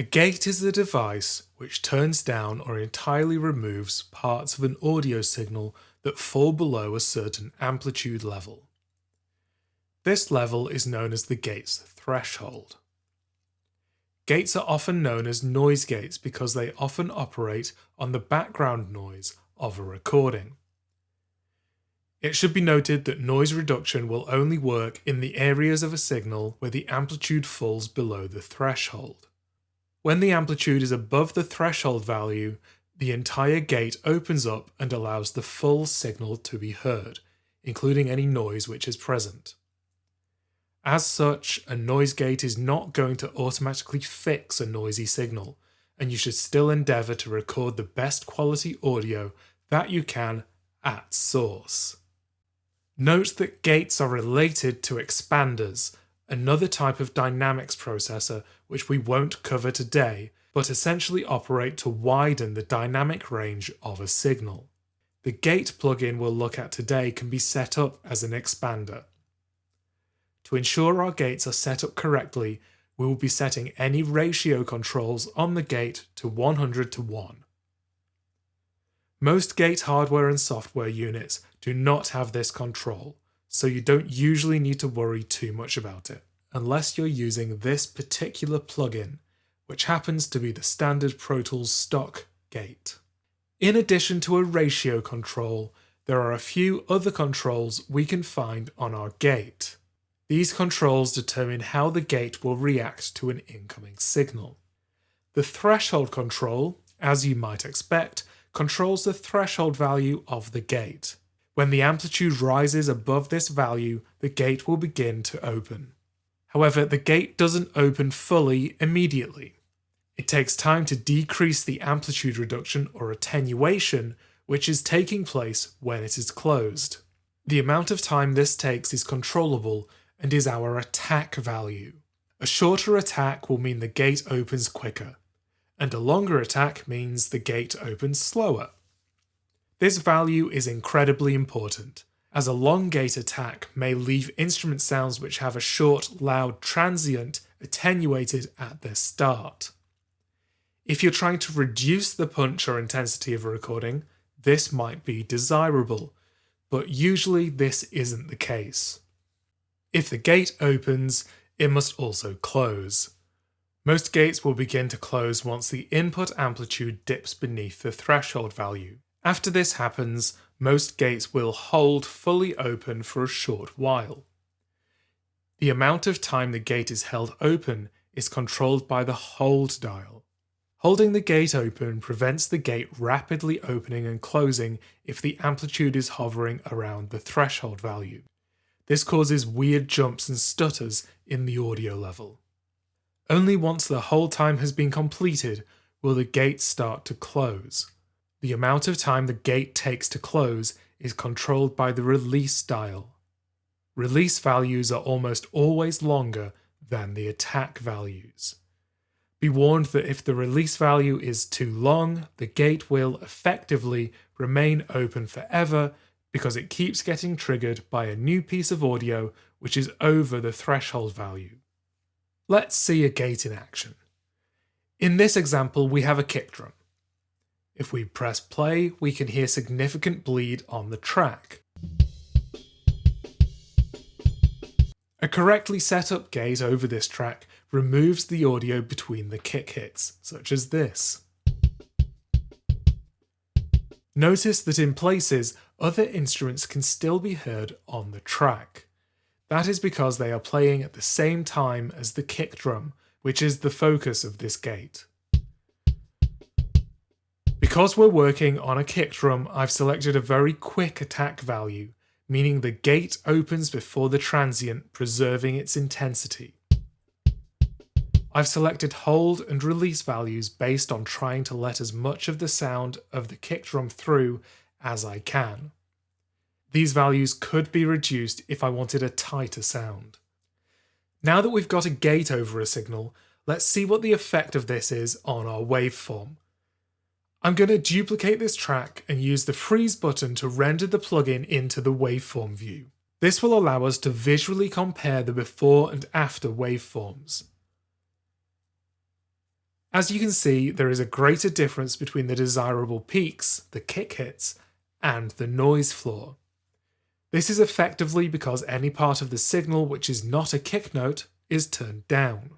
A gate is a device which turns down or entirely removes parts of an audio signal that fall below a certain amplitude level. This level is known as the gate's threshold. Gates are often known as noise gates because they often operate on the background noise of a recording. It should be noted that noise reduction will only work in the areas of a signal where the amplitude falls below the threshold. When the amplitude is above the threshold value, the entire gate opens up and allows the full signal to be heard, including any noise which is present. As such, a noise gate is not going to automatically fix a noisy signal, and you should still endeavour to record the best quality audio that you can at source. Note that gates are related to expanders, another type of dynamics processor which we won't cover today, but essentially operate to widen the dynamic range of a signal. The gate plugin we'll look at today can be set up as an expander. To ensure our gates are set up correctly, we will be setting any ratio controls on the gate to 100:1. Most gate hardware and software units do not have this control, so you don't usually need to worry too much about it, unless you're using this particular plugin, which happens to be the standard Pro Tools stock gate. In addition to a ratio control, there are a few other controls we can find on our gate. These controls determine how the gate will react to an incoming signal. The threshold control, as you might expect, controls the threshold value of the gate. When the amplitude rises above this value, the gate will begin to open. However, the gate doesn't open fully immediately. It takes time to decrease the amplitude reduction or attenuation, which is taking place when it is closed. The amount of time this takes is controllable and is our attack value. A shorter attack will mean the gate opens quicker, and a longer attack means the gate opens slower. This value is incredibly important, as a long gate attack may leave instrument sounds which have a short, loud transient attenuated at their start. If you're trying to reduce the punch or intensity of a recording, this might be desirable, but usually this isn't the case. If the gate opens, it must also close. Most gates will begin to close once the input amplitude dips beneath the threshold value. After this happens, most gates will hold fully open for a short while. The amount of time the gate is held open is controlled by the hold dial. Holding the gate open prevents the gate rapidly opening and closing if the amplitude is hovering around the threshold value. This causes weird jumps and stutters in the audio level. Only once the hold time has been completed will the gate start to close. The amount of time the gate takes to close is controlled by the release dial. Release values are almost always longer than the attack values. Be warned that if the release value is too long, the gate will effectively remain open forever because it keeps getting triggered by a new piece of audio which is over the threshold value. Let's see a gate in action. In this example, we have a kick drum. If we press play, we can hear significant bleed on the track. A correctly set up gate over this track removes the audio between the kick hits, such as this. Notice that in places, other instruments can still be heard on the track. That is because they are playing at the same time as the kick drum, which is the focus of this gate. Because we're working on a kick drum, I've selected a very quick attack value, meaning the gate opens before the transient, preserving its intensity. I've selected hold and release values based on trying to let as much of the sound of the kick drum through as I can. These values could be reduced if I wanted a tighter sound. Now that we've got a gate over a signal, let's see what the effect of this is on our waveform. I'm going to duplicate this track and use the freeze button to render the plugin into the waveform view. This will allow us to visually compare the before and after waveforms. As you can see, there is a greater difference between the desirable peaks, the kick hits, and the noise floor. This is effectively because any part of the signal which is not a kick note is turned down.